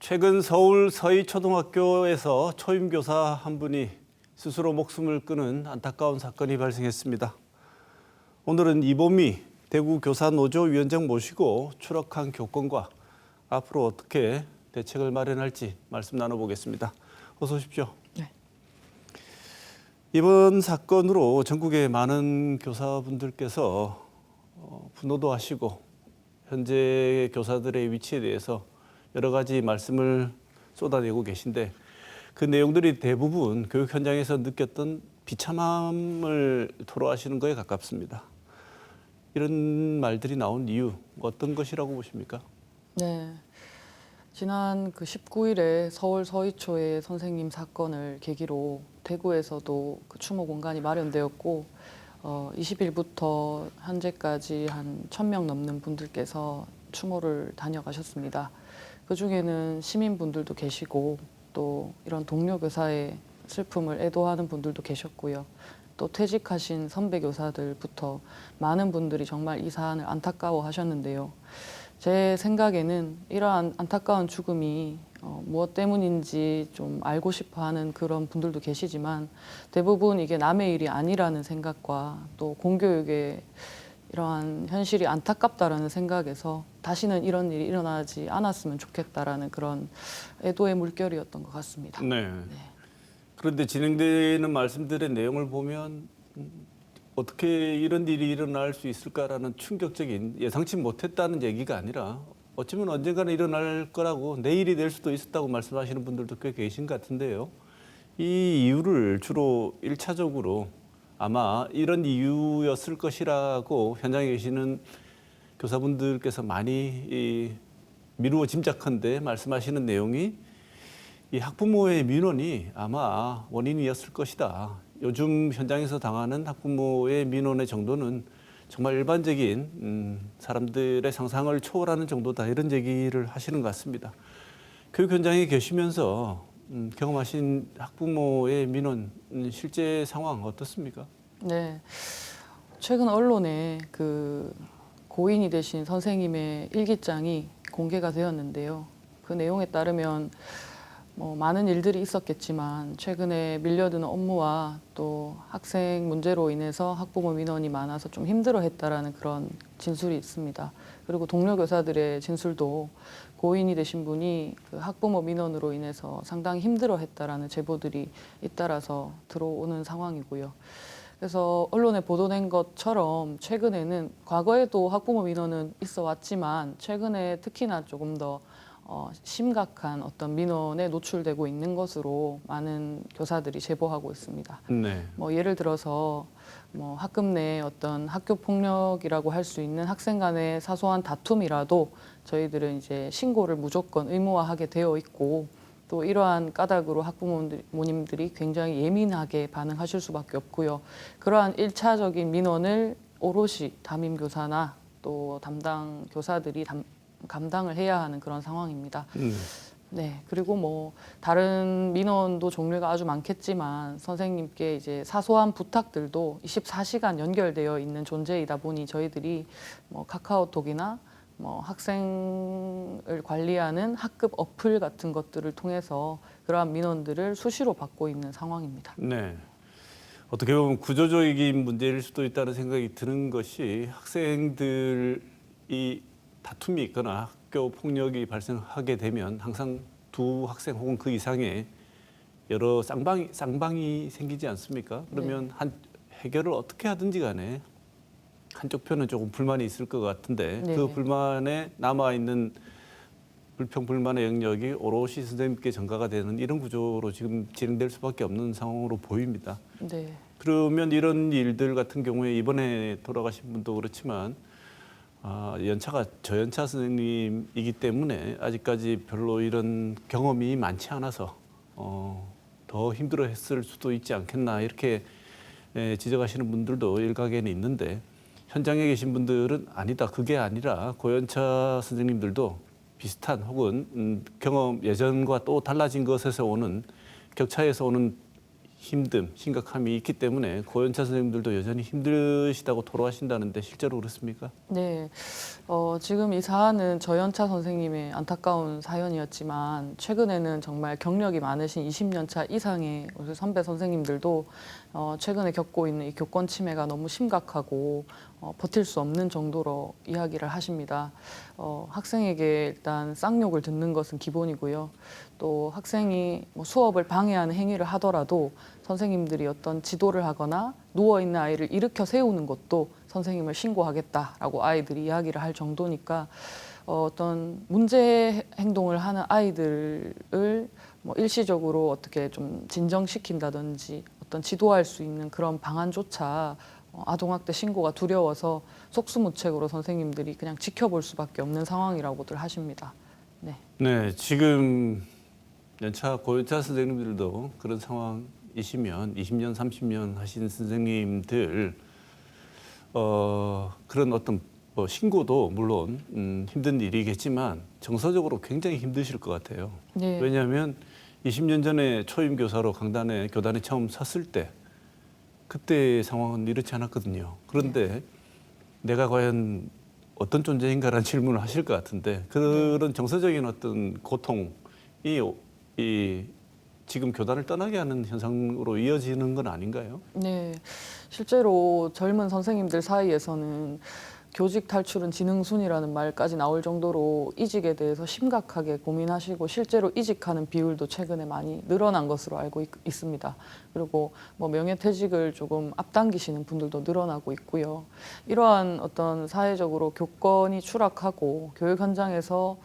최근 서울 서희초등학교에서 초임교사 한 분이 스스로 목숨을 끊은 안타까운 사건이 발생했습니다. 오늘은 이보미 대구교사노조 위원장 모시고 추락한 교권과 앞으로 어떻게 대책을 마련할지 말씀 나눠보겠습니다. 어서 오십시오. 네. 이번 사건으로 전국의 많은 교사분들께서 분노도 하시고 현재 교사들의 위치에 대해서 여러 가지 말씀을 쏟아내고 계신데 그 내용들이 대부분 교육 현장에서 느꼈던 비참함을 토로하시는 거에 가깝습니다. 이런 말들이 나온 이유 어떤 것이라고 보십니까? 네. 지난 19일에 서울 서희초의 선생님 사건을 계기로 대구에서도 그 추모 공간이 마련되었고 20일부터 현재까지 한 1,000명 넘는 분들께서 추모를 다녀가셨습니다. 그중에는 시민분들도 계시고 또 이런 동료 교사의 슬픔을 애도하는 분들도 계셨고요. 또 퇴직하신 선배 교사들부터 많은 분들이 정말 이 사안을 안타까워하셨는데요. 제 생각에는 이러한 안타까운 죽음이 무엇 때문인지 좀 알고 싶어하는 그런 분들도 계시지만 대부분 이게 남의 일이 아니라는 생각과 또 공교육의 이러한 현실이 안타깝다라는 생각에서 다시는 이런 일이 일어나지 않았으면 좋겠다라는 그런 애도의 물결이었던 것 같습니다. 네. 그런데 진행되는 말씀들의 내용을 보면 어떻게 이런 일이 일어날 수 있을까라는 충격적인 예상치 못했다는 얘기가 아니라 어쩌면 언젠가는 일어날 거라고 내일이 될 수도 있었다고 말씀하시는 분들도 꽤 계신 것 같은데요. 이 이유를 주로 1차적으로 아마 이런 이유였을 것이라고 현장에 계시는 교사분들께서 많이 미루어 짐작한데 말씀하시는 내용이 이 학부모의 민원이 아마 원인이었을 것이다. 요즘 현장에서 당하는 학부모의 민원의 정도는 정말 일반적인 사람들의 상상을 초월하는 정도다. 이런 얘기를 하시는 것 같습니다. 교육 현장에 계시면서 경험하신 학부모의 민원 실제 상황 어떻습니까? 네. 최근 언론에 그 고인이 되신 선생님의 일기장이 공개가 되었는데요. 그 내용에 따르면 많은 일들이 있었겠지만 최근에 밀려드는 업무와 또 학생 문제로 인해서 학부모 민원이 많아서 좀 힘들어했다라는 그런 진술이 있습니다. 그리고 동료 교사들의 진술도 고인이 되신 분이 그 학부모 민원으로 인해서 상당히 힘들어했다라는 제보들이 잇따라서 들어오는 상황이고요. 그래서 언론에 보도된 것처럼 최근에는 과거에도 학부모 민원은 있어 왔지만 최근에 특히나 조금 더 심각한 어떤 민원에 노출되고 있는 것으로 많은 교사들이 제보하고 있습니다. 네. 예를 들어서 학급 내 어떤 학교 폭력이라고 할 수 있는 학생 간의 사소한 다툼이라도 저희들은 이제 신고를 무조건 의무화하게 되어 있고 또 이러한 까닭으로 학부모님들이 굉장히 예민하게 반응하실 수밖에 없고요. 그러한 1차적인 민원을 오롯이 담임교사나 또 담당 교사들이 감당을 해야 하는 그런 상황입니다. 네, 그리고 다른 민원도 종류가 아주 많겠지만 선생님께 이제 사소한 부탁들도 24시간 연결되어 있는 존재이다 보니 저희들이 카카오톡이나 학생을 관리하는 학급 어플 같은 것들을 통해서 그러한 민원들을 수시로 받고 있는 상황입니다. 네. 어떻게 보면 구조적인 문제일 수도 있다는 생각이 드는 것이 학생들이 다툼이 있거나 학교 폭력이 발생하게 되면 항상 두 학생 혹은 그 이상의 여러 쌍방이 생기지 않습니까? 그러면 해결을 어떻게 하든지 간에 한쪽 편은 조금 불만이 있을 것 같은데 그 불만에 남아있는 불평불만의 영역이 오롯이 선생님께 전가가 되는 이런 구조로 지금 진행될 수밖에 없는 상황으로 보입니다. 네. 그러면 이런 일들 같은 경우에 이번에 돌아가신 분도 그렇지만 연차가 저연차 선생님이기 때문에 아직까지 별로 이런 경험이 많지 않아서 더 힘들어했을 수도 있지 않겠나 이렇게 지적하시는 분들도 일각에는 있는데 현장에 계신 분들은 아니다. 그게 아니라 고연차 선생님들도 비슷한 혹은 경험 예전과 또 달라진 것에서 오는 격차에서 오는 심각함이 있기 때문에 고연차 선생님들도 여전히 힘드시다고 토로하신다는데 실제로 그렇습니까? 네, 지금 이 사안은 저연차 선생님의 안타까운 사연이었지만 최근에는 정말 경력이 많으신 20년 차 이상의 우리 선배 선생님들도 최근에 겪고 있는 이 교권 침해가 너무 심각하고 버틸 수 없는 정도로 이야기를 하십니다. 학생에게 일단 쌍욕을 듣는 것은 기본이고요. 또 학생이 뭐 수업을 방해하는 행위를 하더라도 선생님들이 어떤 지도를 하거나 누워있는 아이를 일으켜 세우는 것도 선생님을 신고하겠다라고 아이들이 이야기를 할 정도니까 어떤 문제 행동을 하는 아이들을 뭐 일시적으로 어떻게 좀 진정시킨다든지 어떤 지도할 수 있는 그런 방안조차 아동학대 신고가 두려워서 속수무책으로 선생님들이 그냥 지켜볼 수밖에 없는 상황이라고들 하십니다. 네. 네, 지금 연차 고연차 선생님들도 그런 상황이시면 20년, 30년 하신 선생님들 그런 어떤 뭐 신고도 물론 힘든 일이겠지만 정서적으로 굉장히 힘드실 것 같아요. 네. 왜냐하면 20년 전에 초임 교사로 교단에 처음 섰을 때 그때 상황은 이렇지 않았거든요. 그런데 내가 과연 어떤 존재인가라는 질문을 하실 것 같은데 그런 정서적인 어떤 고통이 지금 교단을 떠나게 하는 현상으로 이어지는 건 아닌가요? 네, 실제로 젊은 선생님들 사이에서는 교직 탈출은 지능순이라는 말까지 나올 정도로 이직에 대해서 심각하게 고민하시고 실제로 이직하는 비율도 최근에 많이 늘어난 것으로 알고 있습니다. 그리고 뭐 명예퇴직을 조금 앞당기시는 분들도 늘어나고 있고요. 이러한 어떤 사회적으로 교권이 추락하고 교육 현장에서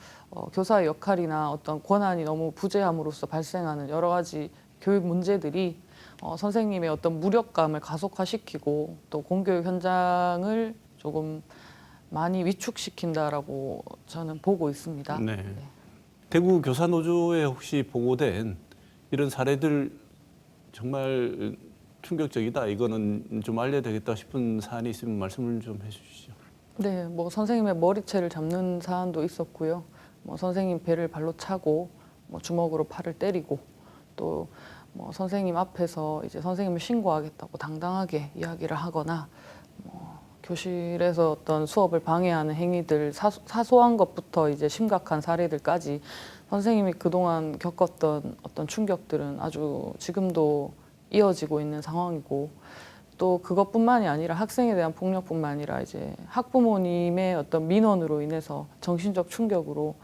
교사의 역할이나 어떤 권한이 너무 부재함으로써 발생하는 여러 가지 교육 문제들이 선생님의 어떤 무력감을 가속화시키고 또 공교육 현장을 조금 많이 위축시킨다라고 저는 보고 있습니다. 네. 대구 교사노조에 혹시 보고된 이런 사례들 정말 충격적이다. 이거는 좀 알려야 되겠다 싶은 사안이 있으면 말씀을 좀 해주시죠. 네, 뭐 선생님의 머리채를 잡는 사안도 있었고요. 뭐 선생님 배를 발로 차고 뭐 주먹으로 팔을 때리고 또 뭐 선생님 앞에서 이제 선생님을 신고하겠다고 당당하게 이야기를 하거나 교실에서 어떤 수업을 방해하는 행위들 사소한 것부터 이제 심각한 사례들까지 선생님이 그동안 겪었던 어떤 충격들은 아주 지금도 이어지고 있는 상황이고 또 그것뿐만이 아니라 학생에 대한 폭력뿐만 아니라 이제 학부모님의 어떤 민원으로 인해서 정신적 충격으로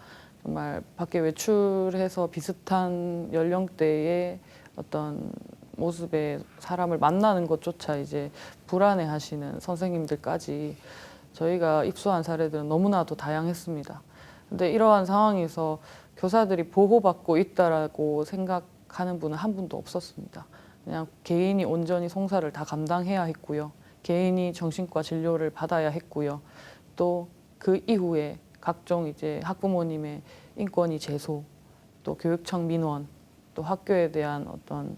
정말 밖에 외출해서 비슷한 연령대의 어떤 모습의 사람을 만나는 것조차 이제 불안해하시는 선생님들까지 저희가 입수한 사례들은 너무나도 다양했습니다. 근데 이러한 상황에서 교사들이 보호받고 있다라고 생각하는 분은 한 분도 없었습니다. 그냥 개인이 온전히 송사를 다 감당해야 했고요. 개인이 정신과 진료를 받아야 했고요. 또 그 이후에 각종 이제 학부모님의 인권위 제소, 또 교육청 민원, 또 학교에 대한 어떤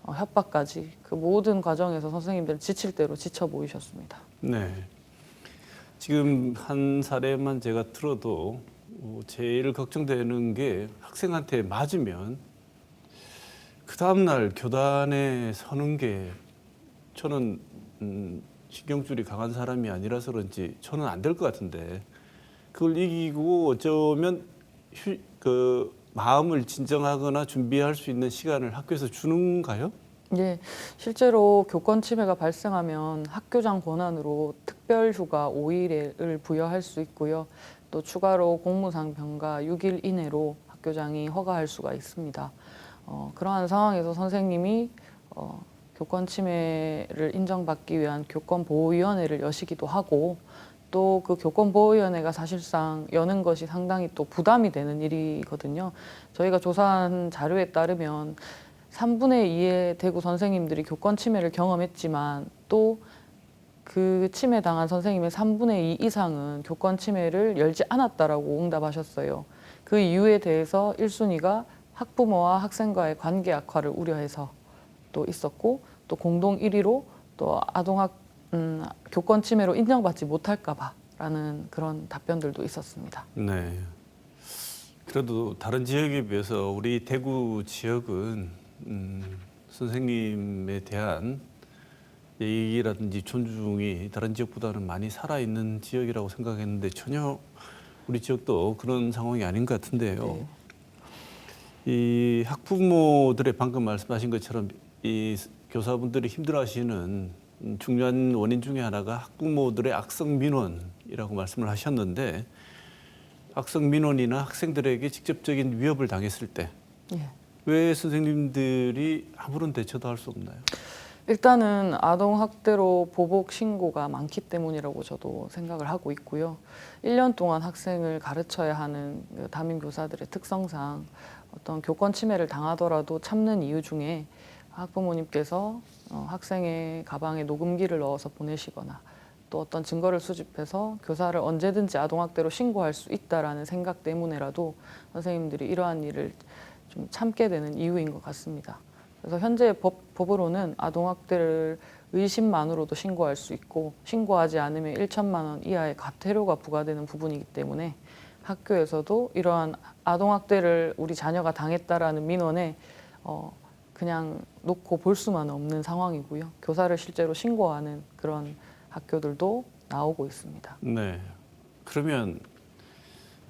협박까지 그 모든 과정에서 선생님들은 지칠 대로 지쳐 보이셨습니다. 네. 지금 한 사례만 제가 들어도 제일 걱정되는 게 학생한테 맞으면 그 다음날 교단에 서는 게 저는 신경줄이 강한 사람이 아니라서 그런지 저는 안 될 것 같은데 그걸 이기고 어쩌면 마음을 진정하거나 준비할 수 있는 시간을 학교에서 주는가요? 네, 실제로 교권 침해가 발생하면 학교장 권한으로 특별휴가 5일을 부여할 수 있고요. 또 추가로 공무상 병가 6일 이내로 학교장이 허가할 수가 있습니다. 그러한 상황에서 선생님이 교권 침해를 인정받기 위한 교권보호위원회를 여시기도 하고 또 그 교권보호위원회가 사실상 여는 것이 상당히 또 부담이 되는 일이거든요. 저희가 조사한 자료에 따르면 3분의 2의 대구 선생님들이 교권 침해를 경험했지만 또 그 침해 당한 선생님의 3분의 2 이상은 교권 침해를 열지 않았다라고 응답하셨어요. 그 이유에 대해서 1순위가 학부모와 학생과의 관계 악화를 우려해서 또 있었고 또 공동 1위로 또 교권 침해로 인정받지 못할까 봐라는 그런 답변들도 있었습니다. 네. 그래도 다른 지역에 비해서 우리 대구 지역은 선생님에 대한 예의라든지 존중이 다른 지역보다는 많이 살아있는 지역이라고 생각했는데 전혀 우리 지역도 그런 상황이 아닌 것 같은데요. 네. 이 학부모들의 방금 말씀하신 것처럼 이 교사분들이 힘들어하시는 중요한 원인 중에 하나가 학부모들의 악성 민원이라고 말씀을 하셨는데 악성 민원이나 학생들에게 직접적인 위협을 당했을 때 왜 예. 선생님들이 아무런 대처도 할 수 없나요? 일단은 아동학대로 보복 신고가 많기 때문이라고 저도 생각을 하고 있고요. 1년 동안 학생을 가르쳐야 하는 그 담임 교사들의 특성상 어떤 교권 침해를 당하더라도 참는 이유 중에 학부모님께서 학생의 가방에 녹음기를 넣어서 보내시거나 또 어떤 증거를 수집해서 교사를 언제든지 아동학대로 신고할 수 있다라는 생각 때문에라도 선생님들이 이러한 일을 좀 참게 되는 이유인 것 같습니다. 그래서 현재 법으로는 아동학대를 의심만으로도 신고할 수 있고 신고하지 않으면 1천만 원 이하의 과태료가 부과되는 부분이기 때문에 학교에서도 이러한 아동학대를 우리 자녀가 당했다라는 민원에 그냥 놓고 볼 수만 없는 상황이고요. 교사를 실제로 신고하는 그런 학교들도 나오고 있습니다. 네. 그러면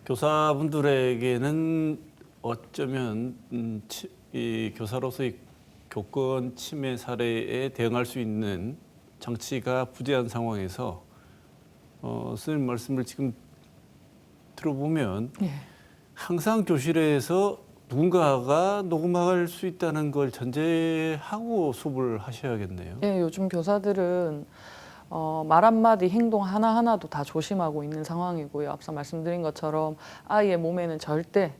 교사분들에게는 어쩌면 이 교사로서의 교권 침해 사례에 대응할 수 있는 장치가 부재한 상황에서 선생님 말씀을 지금 들어보면 예. 항상 교실에서 누군가가 녹음할 수 있다는 걸 전제하고 수업을 하셔야겠네요. 예, 요즘 교사들은 말 한마디 행동 하나하나도 다 조심하고 있는 상황이고요. 앞서 말씀드린 것처럼 아이의 몸에는 절대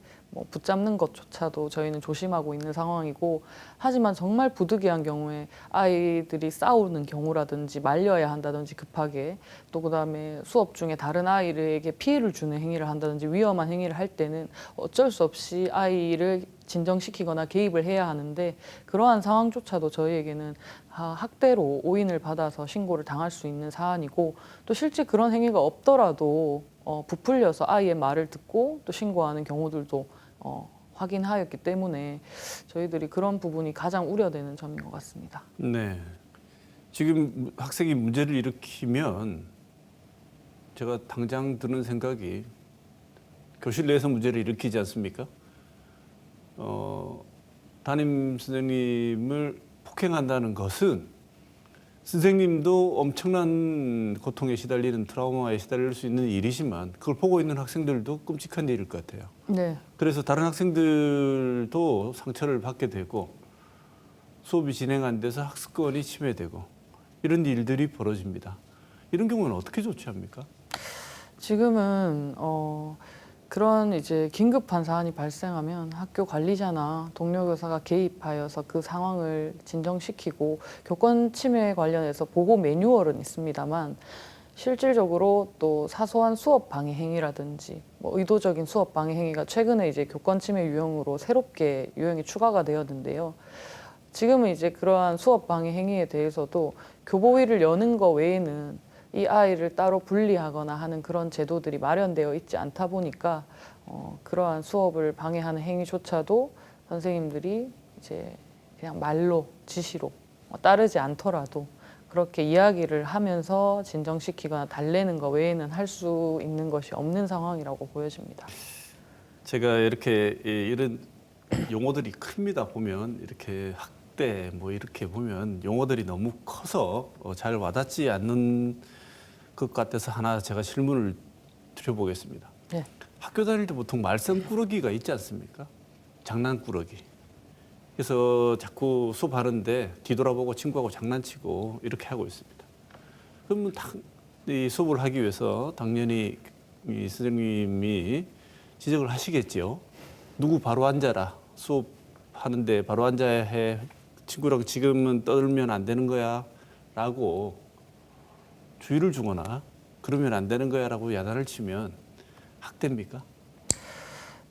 붙잡는 것조차도 저희는 조심하고 있는 상황이고 하지만 정말 부득이한 경우에 아이들이 싸우는 경우라든지 말려야 한다든지 급하게 또 그다음에 수업 중에 다른 아이에게 피해를 주는 행위를 한다든지 위험한 행위를 할 때는 어쩔 수 없이 아이를 진정시키거나 개입을 해야 하는데 그러한 상황조차도 저희에게는 학대로 오인을 받아서 신고를 당할 수 있는 사안이고 또 실제 그런 행위가 없더라도 부풀려서 아이의 말을 듣고 또 신고하는 경우들도 확인하였기 때문에 저희들이 그런 부분이 가장 우려되는 점인 것 같습니다. 네. 지금 학생이 문제를 일으키면 제가 당장 드는 생각이 교실 내에서 문제를 일으키지 않습니까? 담임 선생님을 폭행한다는 것은 선생님도 엄청난 고통에 시달리는 트라우마에 시달릴 수 있는 일이지만 그걸 보고 있는 학생들도 끔찍한 일일 것 같아요. 네. 그래서 다른 학생들도 상처를 받게 되고 수업이 진행 안 돼서 학습권이 침해되고 이런 일들이 벌어집니다. 이런 경우는 어떻게 조치합니까? 지금은 그런 이제 긴급한 사안이 발생하면 학교 관리자나 동료 교사가 개입하여서 그 상황을 진정시키고 교권 침해 관련해서 보고 매뉴얼은 있습니다만 실질적으로 또 사소한 수업 방해 행위라든지 의도적인 수업 방해 행위가 최근에 이제 교권 침해 유형으로 새롭게 유형이 추가가 되었는데요. 지금은 이제 그러한 수업 방해 행위에 대해서도 교보위를 여는 것 외에는 이 아이를 따로 분리하거나 하는 그런 제도들이 마련되어 있지 않다 보니까 그러한 수업을 방해하는 행위조차도 선생님들이 이제 그냥 말로 지시로 따르지 않더라도 그렇게 이야기를 하면서 진정시키거나 달래는 것 외에는 할 수 있는 것이 없는 상황이라고 보여집니다. 제가 이렇게 이런 용어들이 큽니다. 보면 이렇게 학대 뭐 이렇게 보면 용어들이 너무 커서 잘 와닿지 않는 것 같아서 하나 제가 질문을 드려보겠습니다. 네. 학교 다닐 때 보통 말썽꾸러기가 있지 않습니까? 장난꾸러기. 그래서 자꾸 수업하는데 뒤돌아보고 친구하고 장난치고 이렇게 하고 있습니다. 그러면 이 수업을 하기 위해서 당연히 이 선생님이 지적을 하시겠죠. 누구 바로 앉아라. 수업하는데 바로 앉아야 해. 친구랑 지금은 떠들면 안 되는 거야. 라고 주의를 주거나 그러면 안 되는 거야 라고 야단을 치면 학대입니까?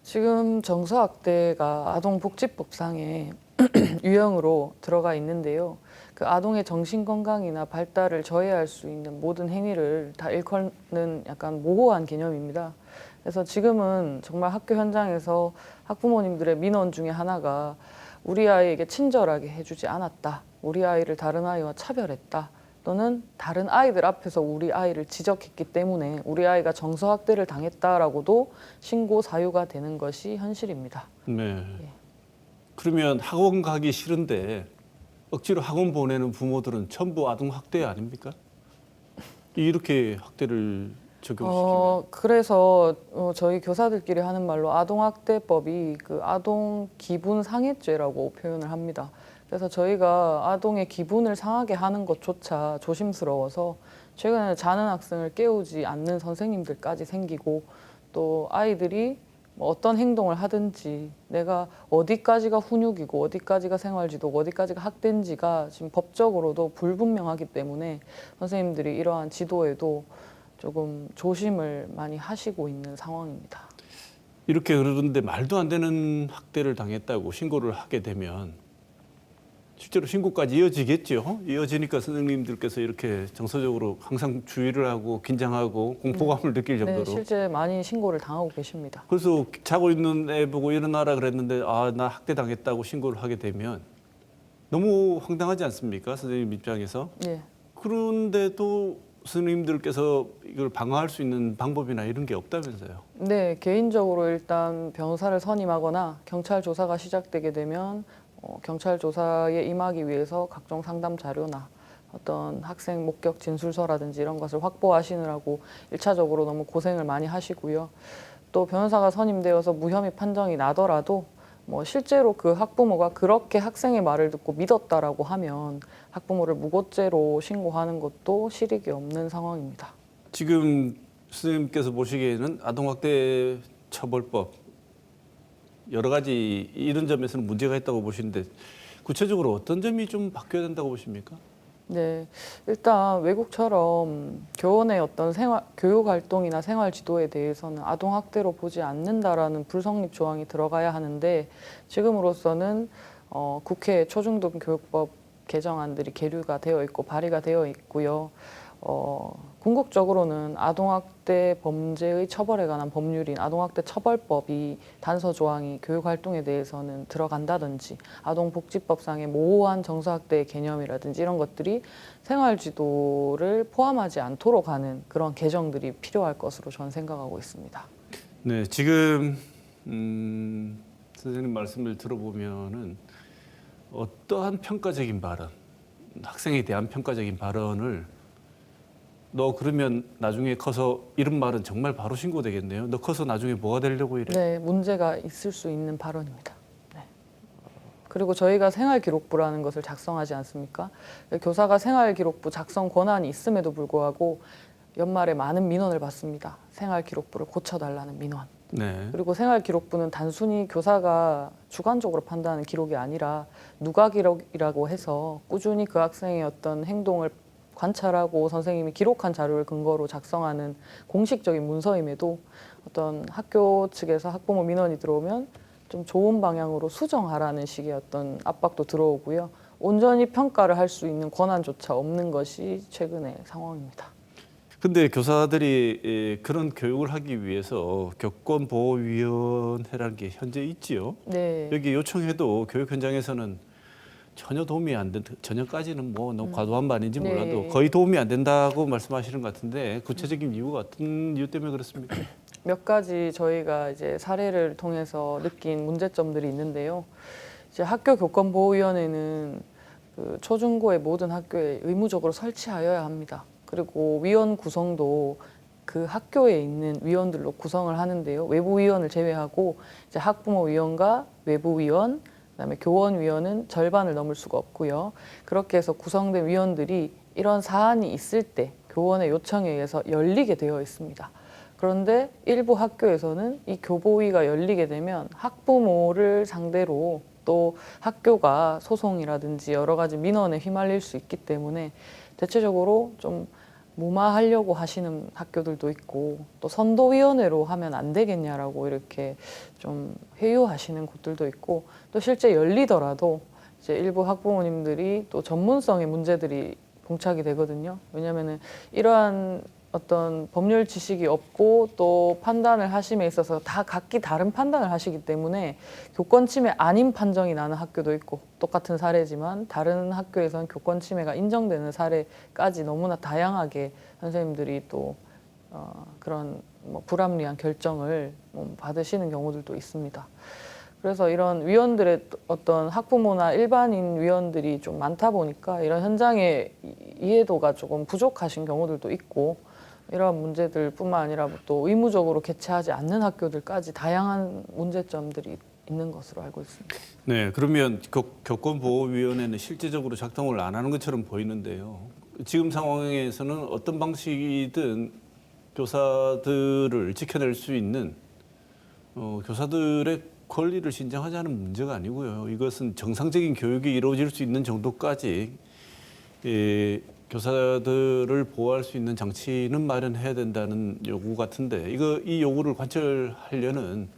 지금 정서학대가 아동복지법상의 유형으로 들어가 있는데요. 그 아동의 정신건강이나 발달을 저해할 수 있는 모든 행위를 다 일컫는 약간 모호한 개념입니다. 그래서 지금은 정말 학교 현장에서 학부모님들의 민원 중에 하나가 우리 아이에게 친절하게 해주지 않았다. 우리 아이를 다른 아이와 차별했다. 또는 다른 아이들 앞에서 우리 아이를 지적했기 때문에 우리 아이가 정서학대를 당했다라고도 신고 사유가 되는 것이 현실입니다. 네. 예. 그러면 학원 가기 싫은데 억지로 학원 보내는 부모들은 전부 아동 학대 아닙니까? 이렇게 학대를 적용시키면. 그래서 저희 교사들끼리 하는 말로 아동학대법이 그 아동 기분 상해죄라고 표현을 합니다. 그래서 저희가 아동의 기분을 상하게 하는 것조차 조심스러워서 최근에는 자는 학생을 깨우지 않는 선생님들까지 생기고 또 아이들이 뭐 어떤 행동을 하든지 내가 어디까지가 훈육이고 어디까지가 생활지도고 어디까지가 학대인지가 지금 법적으로도 불분명하기 때문에 선생님들이 이러한 지도에도 조금 조심을 많이 하시고 있는 상황입니다. 이렇게 그러는데 말도 안 되는 학대를 당했다고 신고를 하게 되면 실제로 신고까지 이어지겠죠. 이어지니까 선생님들께서 이렇게 정서적으로 항상 주의를 하고 긴장하고 공포감을 느낄 네, 정도로. 실제 많이 신고를 당하고 계십니다. 그래서 자고 있는 애 보고 일어나라 그랬는데 아, 나 학대 당했다고 신고를 하게 되면 너무 황당하지 않습니까? 선생님 입장에서. 예. 그런데도 선생님들께서 이걸 방어할 수 있는 방법이나 이런 게 없다면서요. 네, 개인적으로 일단 변호사를 선임하거나 경찰 조사가 시작되게 되면 경찰 조사에 임하기 위해서 각종 상담 자료나 어떤 학생 목격 진술서라든지 이런 것을 확보하시느라고 1차적으로 너무 고생을 많이 하시고요. 또 변호사가 선임되어서 무혐의 판정이 나더라도 뭐 실제로 그 학부모가 그렇게 학생의 말을 듣고 믿었다라고 하면 학부모를 무고죄로 신고하는 것도 실익이 없는 상황입니다. 지금 선생님께서 보시기에는 아동학대 처벌법 여러 가지 이런 점에서는 문제가 있다고 보시는데 구체적으로 어떤 점이 좀 바뀌어야 된다고 보십니까? 네, 일단 외국처럼 교원의 어떤 교육 활동이나 생활 지도에 대해서는 아동 학대로 보지 않는다라는 불성립 조항이 들어가야 하는데 지금으로서는 국회 초중등 교육법 개정안들이 계류가 되어 있고 발의가 되어 있고요. 궁극적으로는 아동학대 범죄의 처벌에 관한 법률인 아동학대 처벌법이 단서 조항이 교육활동에 대해서는 들어간다든지 아동복지법상의 모호한 정서학대의 개념이라든지 이런 것들이 생활지도를 포함하지 않도록 하는 그런 개정들이 필요할 것으로 저는 생각하고 있습니다. 네, 지금 선생님 말씀을 들어보면은 어떠한 평가적인 발언, 학생에 대한 평가적인 발언을 너 그러면 나중에 커서 이런 말은 정말 바로 신고되겠네요. 너 커서 나중에 뭐가 되려고 이래? 네, 문제가 있을 수 있는 발언입니다. 네. 그리고 저희가 생활기록부라는 것을 작성하지 않습니까? 교사가 생활기록부 작성 권한이 있음에도 불구하고 연말에 많은 민원을 받습니다. 생활기록부를 고쳐달라는 민원. 네. 그리고 생활기록부는 단순히 교사가 주관적으로 판단하는 기록이 아니라 누가 기록이라고 해서 꾸준히 그 학생의 어떤 행동을 관찰하고 선생님이 기록한 자료를 근거로 작성하는 공식적인 문서임에도 어떤 학교 측에서 학부모 민원이 들어오면 좀 좋은 방향으로 수정하라는 식의 어떤 압박도 들어오고요. 온전히 평가를 할 수 있는 권한조차 없는 것이 최근의 상황입니다. 근데 교사들이 그런 교육을 하기 위해서 교권보호위원회라는 게 현재 있지요. 네. 여기 요청해도 교육 현장에서는 전혀 도움이 안 된다. 전혀까지는 뭐 너무 과도한 말인지 네. 몰라도 거의 도움이 안 된다고 말씀하시는 것 같은데 구체적인 이유가 어떤 이유 때문에 그렇습니까? 몇 가지 저희가 이제 사례를 통해서 느낀 문제점들이 있는데요. 이제 학교 교권보호위원회는 그 초중고의 모든 학교에 의무적으로 설치하여야 합니다. 그리고 위원 구성도 그 학교에 있는 위원들로 구성을 하는데요. 외부 위원을 제외하고 이제 학부모 위원과 외부 위원, 그다음에 교원 위원은 절반을 넘을 수가 없고요. 그렇게 해서 구성된 위원들이 이런 사안이 있을 때 교원의 요청에 의해서 열리게 되어 있습니다. 그런데 일부 학교에서는 이 교보위가 열리게 되면 학부모를 상대로 또 학교가 소송이라든지 여러 가지 민원에 휘말릴 수 있기 때문에 대체적으로 좀 무마하려고 하시는 학교들도 있고 또 선도위원회로 하면 안 되겠냐라고 이렇게 좀 회유하시는 곳들도 있고 또 실제 열리더라도 이제 일부 학부모님들이 또 전문성의 문제들이 봉착이 되거든요. 왜냐하면은 이러한 어떤 법률 지식이 없고 또 판단을 하심에 있어서 다 각기 다른 판단을 하시기 때문에 교권 침해 아닌 판정이 나는 학교도 있고 똑같은 사례지만 다른 학교에서는 교권 침해가 인정되는 사례까지 너무나 다양하게 선생님들이 또 그런 뭐 불합리한 결정을 받으시는 경우들도 있습니다. 그래서 이런 위원들의 어떤 학부모나 일반인 위원들이 좀 많다 보니까 이런 현장의 이해도가 조금 부족하신 경우들도 있고 이런 문제들뿐만 아니라 또 의무적으로 개최하지 않는 학교들까지 다양한 문제점들이 있는 것으로 알고 있습니다. 네, 그러면 교권보호위원회는 실제적으로 작동을 안 하는 것처럼 보이는데요. 지금 상황에서는 어떤 방식이든 교사들을 지켜낼 수 있는 교사들의 권리를 신장하자는 문제가 아니고요. 이것은 정상적인 교육이 이루어질 수 있는 정도까지 교사들을 보호할 수 있는 장치는 마련해야 된다는 요구 같은데 이 요구를 관철하려는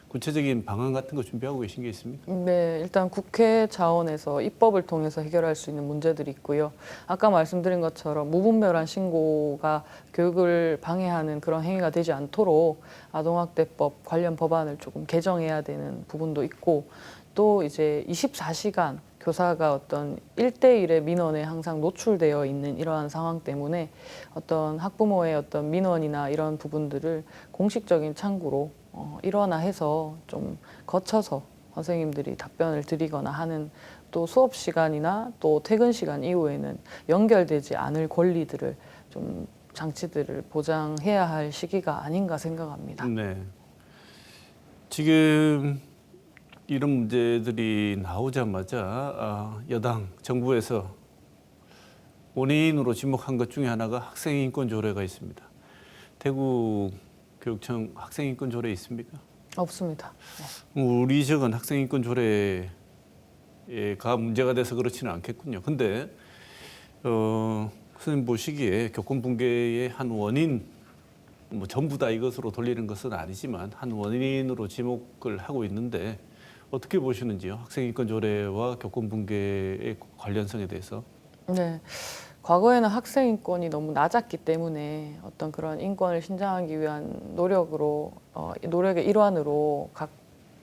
구체적인 방안 같은 거 준비하고 계신 게 있습니까? 네, 일단 국회 차원에서 입법을 통해서 해결할 수 있는 문제들이 있고요. 아까 말씀드린 것처럼 무분별한 신고가 교육을 방해하는 그런 행위가 되지 않도록 아동학대법 관련 법안을 조금 개정해야 되는 부분도 있고 또 이제 24시간 교사가 어떤 1대1의 민원에 항상 노출되어 있는 이러한 상황 때문에 어떤 학부모의 어떤 민원이나 이런 부분들을 공식적인 창구로 일어나 해서 좀 거쳐서 선생님들이 답변을 드리거나 하는 또 수업 시간이나 또 퇴근 시간 이후에는 연결되지 않을 권리들을 좀 장치들을 보장해야 할 시기가 아닌가 생각합니다. 네. 지금 이런 문제들이 나오자마자 여당, 정부에서 원인으로 지목한 것 중에 하나가 학생인권 조례가 있습니다. 대구 교육청 학생인권 조례 있습니까? 없습니다. 네. 우리 지역은 학생인권 조례가 문제가 돼서 그렇지는 않겠군요. 근데 선생님 보시기에 교권 붕괴의 한 원인, 뭐 전부 다 이것으로 돌리는 것은 아니지만 한 원인으로 지목을 하고 있는데 어떻게 보시는지요? 학생인권 조례와 교권 붕괴의 관련성에 대해서? 네. 과거에는 학생 인권이 너무 낮았기 때문에 어떤 그런 인권을 신장하기 위한 노력의 일환으로 각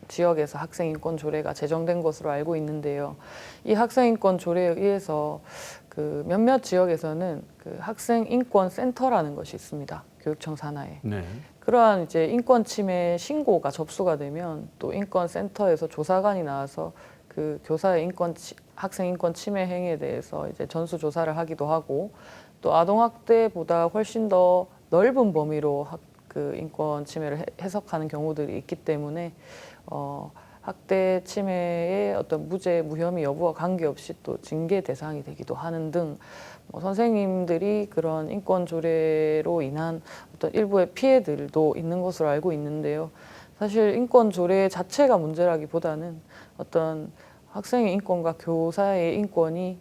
지역에서 학생 인권 조례가 제정된 것으로 알고 있는데요. 이 학생 인권 조례에 의해서 그 몇몇 지역에서는 그 학생 인권 센터라는 것이 있습니다. 교육청 산하에. 네. 그러한 이제 인권 침해 신고가 접수가 되면 또 인권 센터에서 조사관이 나와서 그 교사의 학생 인권 침해 행위에 대해서 이제 전수 조사를 하기도 하고 또 아동학대보다 훨씬 더 넓은 범위로 그 인권 침해를 해석하는 경우들이 있기 때문에 학대 침해의 어떤 무죄 무혐의 여부와 관계없이 또 징계 대상이 되기도 하는 등 선생님들이 그런 인권 조례로 인한 어떤 일부의 피해들도 있는 것으로 알고 있는데요. 사실 인권 조례 자체가 문제라기보다는 어떤 학생의 인권과 교사의 인권이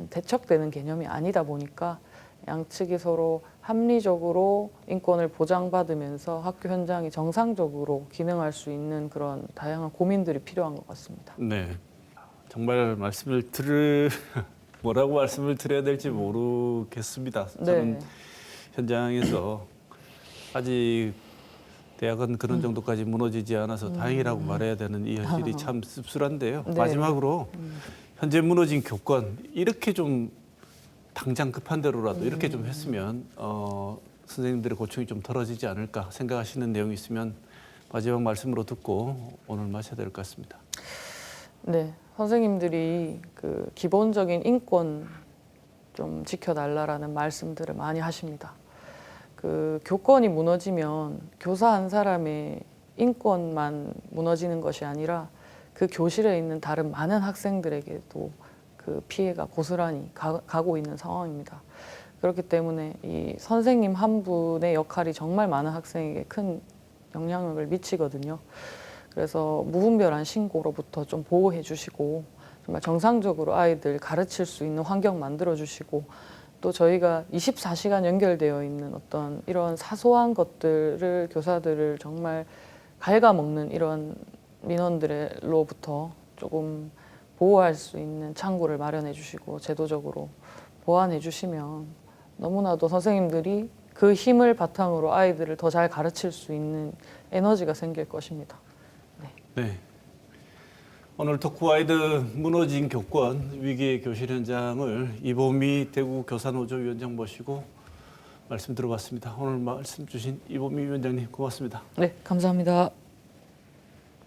대척되는 개념이 아니다 보니까 양측이 서로 합리적으로 인권을 보장받으면서 학교 현장이 정상적으로 기능할 수 있는 그런 다양한 고민들이 필요한 것 같습니다. 네. 정말 뭐라고 말씀을 드려야 될지 모르겠습니다. 저는 네. 현장에서 아직 대학은 그런 정도까지 무너지지 않아서 다행이라고 말해야 되는 이 현실이 참 씁쓸한데요. 네. 마지막으로 현재 무너진 교권 이렇게 좀 당장 급한 대로라도 이렇게 좀 했으면 선생님들의 고충이 좀 덜어지지 않을까 생각하시는 내용이 있으면 마지막 말씀으로 듣고 오늘 마쳐야 될 것 같습니다. 네, 선생님들이 그 기본적인 인권 좀 지켜달라라는 말씀들을 많이 하십니다. 그 교권이 무너지면 교사 한 사람의 인권만 무너지는 것이 아니라 그 교실에 있는 다른 많은 학생들에게도 그 피해가 고스란히 가고 있는 상황입니다. 그렇기 때문에 이 선생님 한 분의 역할이 정말 많은 학생에게 큰 영향력을 미치거든요. 그래서 무분별한 신고로부터 좀 보호해 주시고 정말 정상적으로 아이들 가르칠 수 있는 환경 만들어 주시고 또 저희가 24시간 연결되어 있는 어떤 이런 사소한 것들을 교사들을 정말 갉아먹는 이런 민원들로부터 조금 보호할 수 있는 창구를 마련해 주시고 제도적으로 보완해 주시면 너무나도 선생님들이 그 힘을 바탕으로 아이들을 더 잘 가르칠 수 있는 에너지가 생길 것입니다. 네. 오늘 토크와이드 무너진 교권 위기의 교실 현장을 이보미 대구 교사노조 위원장 모시고 말씀 들어봤습니다. 오늘 말씀 주신 이보미 위원장님 고맙습니다. 네, 감사합니다.